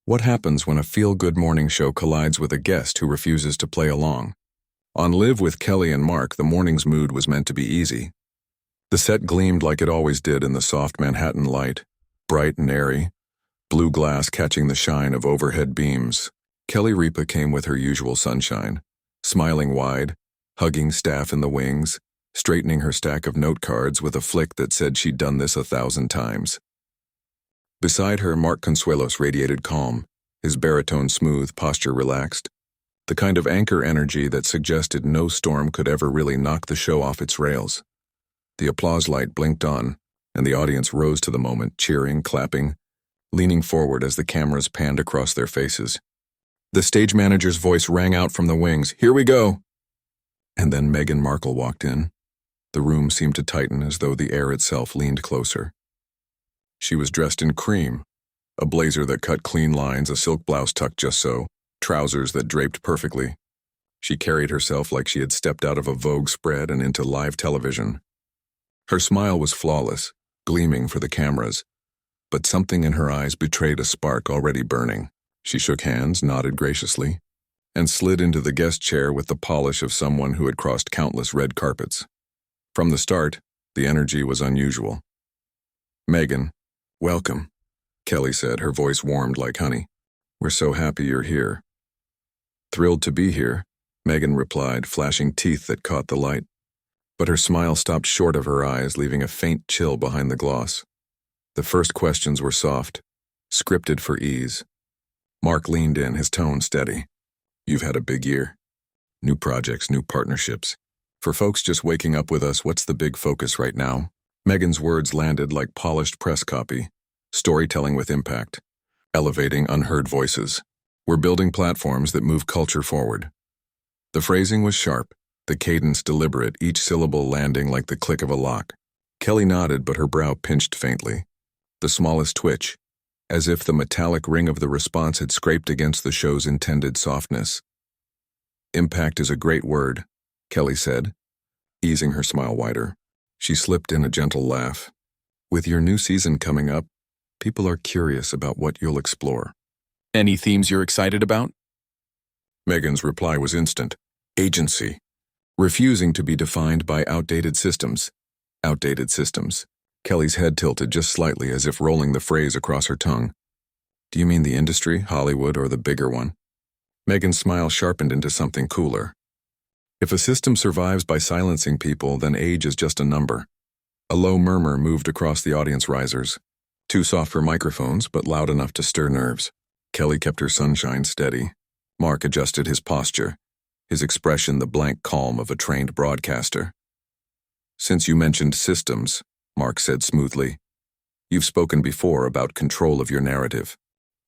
What happens when a feel-good morning show collides with a guest who refuses to play along? On Live with Kelly and Mark, the morning's mood was meant to be easy. The set gleamed like it always did in the soft Manhattan light, bright and airy, blue glass catching the shine of overhead beams. Kelly Ripa came with her usual sunshine, smiling wide, hugging staff in the wings, straightening her stack of note cards with a flick that said she'd done this 1,000 times. Beside her, Mark Consuelos radiated calm, his baritone smooth, posture relaxed, the kind of anchor energy that suggested no storm could ever really knock the show off its rails. The applause light blinked on, and the audience rose to the moment, cheering, clapping, leaning forward as the cameras panned across their faces. The stage manager's voice rang out from the wings, "Here we go!" And then Meghan Markle walked in. The room seemed to tighten as though the air itself leaned closer. She was dressed in cream, a blazer that cut clean lines, a silk blouse tucked just so, trousers that draped perfectly. She carried herself like she had stepped out of a Vogue spread and into live television. Her smile was flawless, gleaming for the cameras, but something in her eyes betrayed a spark already burning. She shook hands, nodded graciously, and slid into the guest chair with the polish of someone who had crossed countless red carpets. From the start, the energy was unusual. "Meghan, welcome," Kelly said, her voice warmed like honey. "We're so happy you're here." "Thrilled to be here," Meghan replied, flashing teeth that caught the light. But her smile stopped short of her eyes, leaving a faint chill behind the gloss. The first questions were soft, scripted for ease. Mark leaned in, his tone steady. "You've had a big year. New projects, new partnerships. For folks just waking up with us, what's the big focus right now?" Meghan's words landed like polished press copy, storytelling with impact, elevating unheard voices. "We're building platforms that move culture forward." The phrasing was sharp, the cadence deliberate, each syllable landing like the click of a lock. Kelly nodded, but her brow pinched faintly. The smallest twitch, as if the metallic ring of the response had scraped against the show's intended softness. "Impact is a great word," Kelly said, easing her smile wider. She slipped in a gentle laugh. "With your new season coming up, people are curious about what you'll explore." "Any themes you're excited about?" Meghan's reply was instant. Agency. Refusing to be defined by outdated systems. Outdated systems. Kelly's head tilted just slightly, as if rolling the phrase across her tongue. "Do you mean the industry, Hollywood, or the bigger one?" Meghan's smile sharpened into something cooler. "If a system survives by silencing people, then age is just a number." A low murmur moved across the audience risers. Too soft for microphones, but loud enough to stir nerves. Kelly kept her sunshine steady. Mark adjusted his posture, his expression the blank calm of a trained broadcaster. "Since you mentioned systems," Mark said smoothly, "you've spoken before about control of your narrative.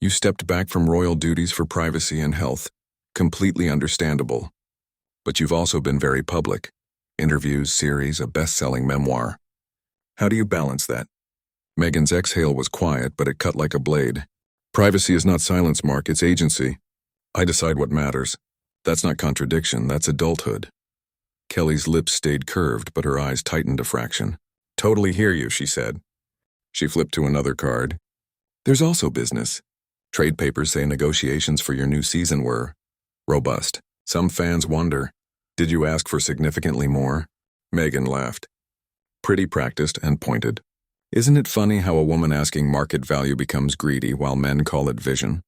You stepped back from royal duties for privacy and health. Completely understandable. But you've also been very public. Interviews, series, a best-selling memoir. How do you balance that?" Meghan's exhale was quiet, but it cut like a blade. "Privacy is not silence, Mark, it's agency. I decide what matters. That's not contradiction, that's adulthood." Kelly's lips stayed curved, but her eyes tightened a fraction. "Totally hear you," she said. She flipped to another card. "There's also business. Trade papers say negotiations for your new season were robust. Some fans wonder, did you ask for significantly more?" Meghan laughed. Pretty practiced and pointed. "Isn't it funny how a woman asking market value becomes greedy while men call it vision?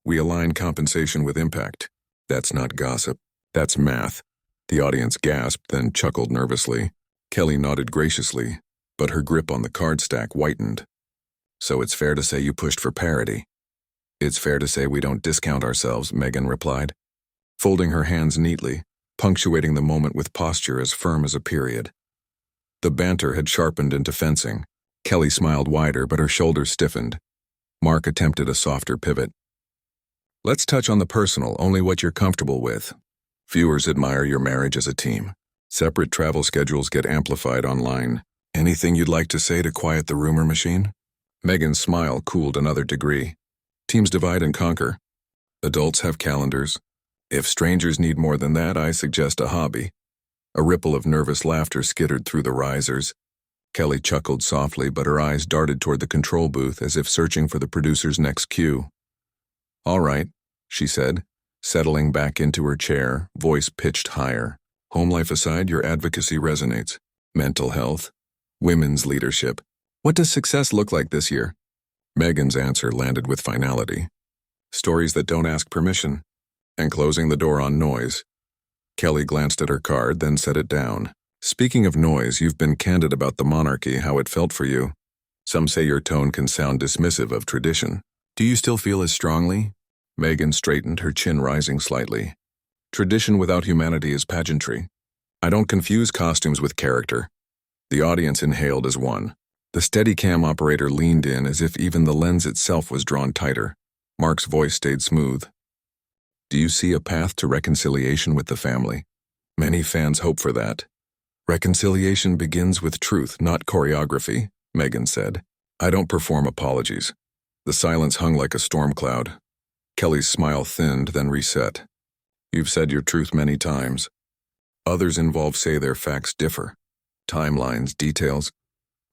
We align compensation with impact. That's not gossip. That's math." The audience gasped, then chuckled nervously. Kelly nodded graciously, but her grip on the card stack whitened. "So it's fair to say you pushed for parity." "It's fair to say we don't discount ourselves," Meghan replied, folding her hands neatly, punctuating the moment with posture as firm as a period. The banter had sharpened into fencing. Kelly smiled wider, but her shoulders stiffened. Mark attempted a softer pivot. "Let's touch on the personal, only what you're comfortable with. Viewers admire your marriage as a team. Separate travel schedules get amplified online. Anything you'd like to say to quiet the rumor machine?" Meghan's smile cooled another degree. "Teams divide and conquer. Adults have calendars. If strangers need more than that, I suggest a hobby." A ripple of nervous laughter skittered through the risers. Kelly chuckled softly, but her eyes darted toward the control booth as if searching for the producer's next cue. All right, she said, settling back into her chair, voice pitched higher. Home life aside, your advocacy resonates. Mental health, women's leadership. What does success look like this year? Meghan's answer landed with finality. Stories that don't ask permission, and closing the door on noise. Kelly glanced at her card, then set it down. Speaking of noise, you've been candid about the monarchy, how it felt for you. Some say your tone can sound dismissive of tradition. Do you still feel as strongly? Meghan straightened, her chin rising slightly. Tradition without humanity is pageantry. I don't confuse costumes with character. The audience inhaled as one. The Steadicam operator leaned in as if even the lens itself was drawn tighter. Mark's voice stayed smooth. Do you see a path to reconciliation with the family? Many fans hope for that. Reconciliation begins with truth, not choreography, Meghan said. I don't perform apologies. The silence hung like a storm cloud. Kelly's smile thinned, then reset. You've said your truth many times. Others involved say their facts differ. Timelines, details.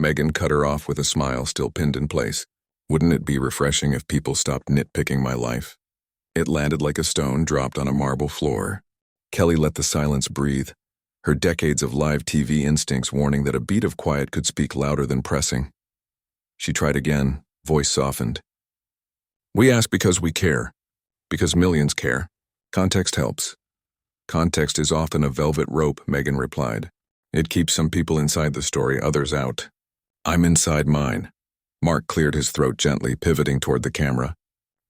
Meghan cut her off with a smile still pinned in place. Wouldn't it be refreshing if people stopped nitpicking my life? It landed like a stone dropped on a marble floor. Kelly let the silence breathe, her decades of live TV instincts warning that a beat of quiet could speak louder than pressing. She tried again, voice softened. We ask because we care. Because millions care. Context helps. Context is often a velvet rope, Meghan replied. It keeps some people inside the story, others out. I'm inside mine. Mark cleared his throat gently, pivoting toward the camera.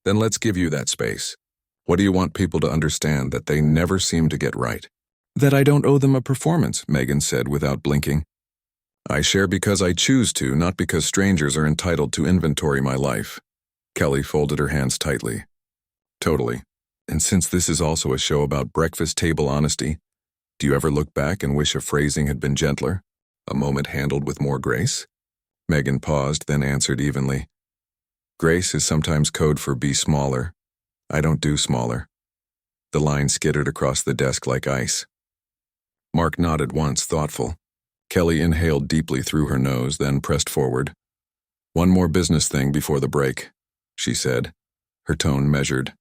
Then let's give you that space. What do you want people to understand that they never seem to get right? That I don't owe them a performance, Meghan said without blinking. I share because I choose to, not because strangers are entitled to inventory my life. Kelly folded her hands tightly. Totally. And since this is also a show about breakfast table honesty, do you ever look back and wish a phrasing had been gentler? A moment handled with more grace? Meghan paused, then answered evenly. Grace is sometimes code for be smaller. I don't do smaller. The line skittered across the desk like ice. Mark nodded once, thoughtful. Kelly inhaled deeply through her nose, then pressed forward. One more business thing before the break, she said, her tone measured.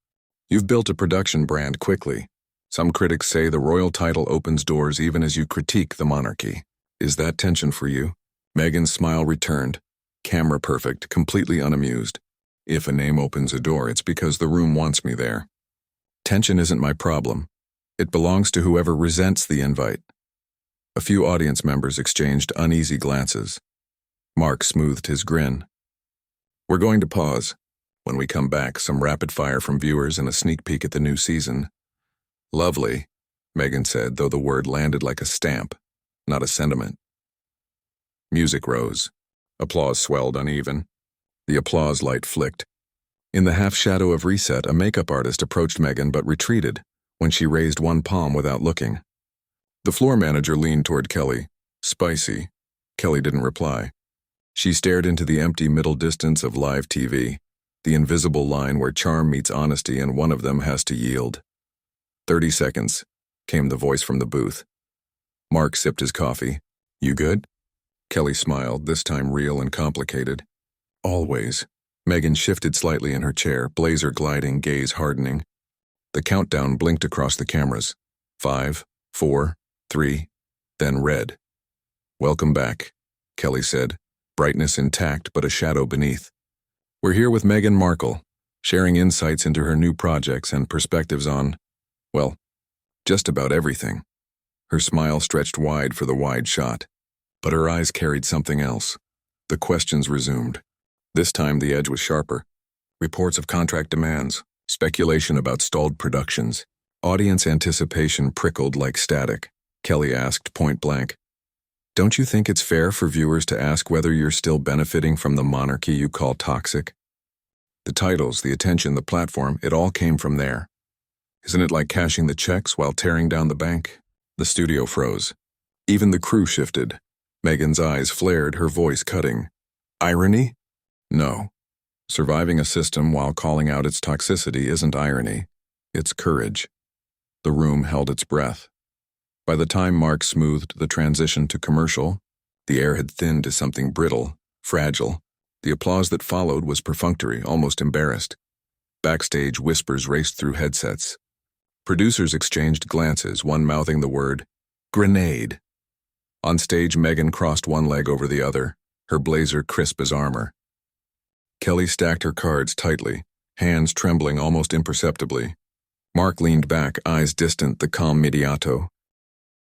You've built a production brand quickly. Some critics say the royal title opens doors even as you critique the monarchy. Is that tension for you? Meghan's smile returned, camera perfect, completely unamused. If a name opens a door, it's because the room wants me there. Tension isn't my problem. It belongs to whoever resents the invite. A few audience members exchanged uneasy glances. Mark smoothed his grin. We're going to pause. When we come back, some rapid fire from viewers and a sneak peek at the new season. Lovely, Meghan said, though the word landed like a stamp, not a sentiment. Music rose. Applause swelled uneven. The applause light flicked. In the half-shadow of reset, a makeup artist approached Meghan but retreated when she raised one palm without looking. The floor manager leaned toward Kelly. Spicy. Kelly didn't reply. She stared into the empty middle distance of live TV, the invisible line where charm meets honesty and one of them has to yield. 30 seconds, came the voice from the booth. Mark sipped his coffee. You good? Kelly smiled, this time real and complicated. Always. Meghan shifted slightly in her chair, blazer gliding, gaze hardening. The countdown blinked across the cameras. 5, 4, 3, then red. Welcome back, Kelly said, brightness intact but a shadow beneath. We're here with Meghan Markle, sharing insights into her new projects and perspectives on, well, just about everything. Her smile stretched wide for the wide shot, but her eyes carried something else. The questions resumed. This time the edge was sharper. Reports of contract demands, speculation about stalled productions. Audience anticipation prickled like static. Kelly asked point blank, Don't you think it's fair for viewers to ask whether you're still benefiting from the monarchy you call toxic? The titles, the attention, the platform, it all came from there. Isn't it like cashing the checks while tearing down the bank? The studio froze. Even the crew shifted. Meghan's eyes flared, her voice cutting. Irony? No. Surviving a system while calling out its toxicity isn't irony. It's courage. The room held its breath. By the time Mark smoothed the transition to commercial, the air had thinned to something brittle, fragile. The applause that followed was perfunctory, almost embarrassed. Backstage, whispers raced through headsets. Producers exchanged glances, one mouthing the word, "Grenade." On stage, Meghan crossed one leg over the other, her blazer crisp as armor. Kelly stacked her cards tightly, hands trembling almost imperceptibly. Mark leaned back, eyes distant, the calm mediato.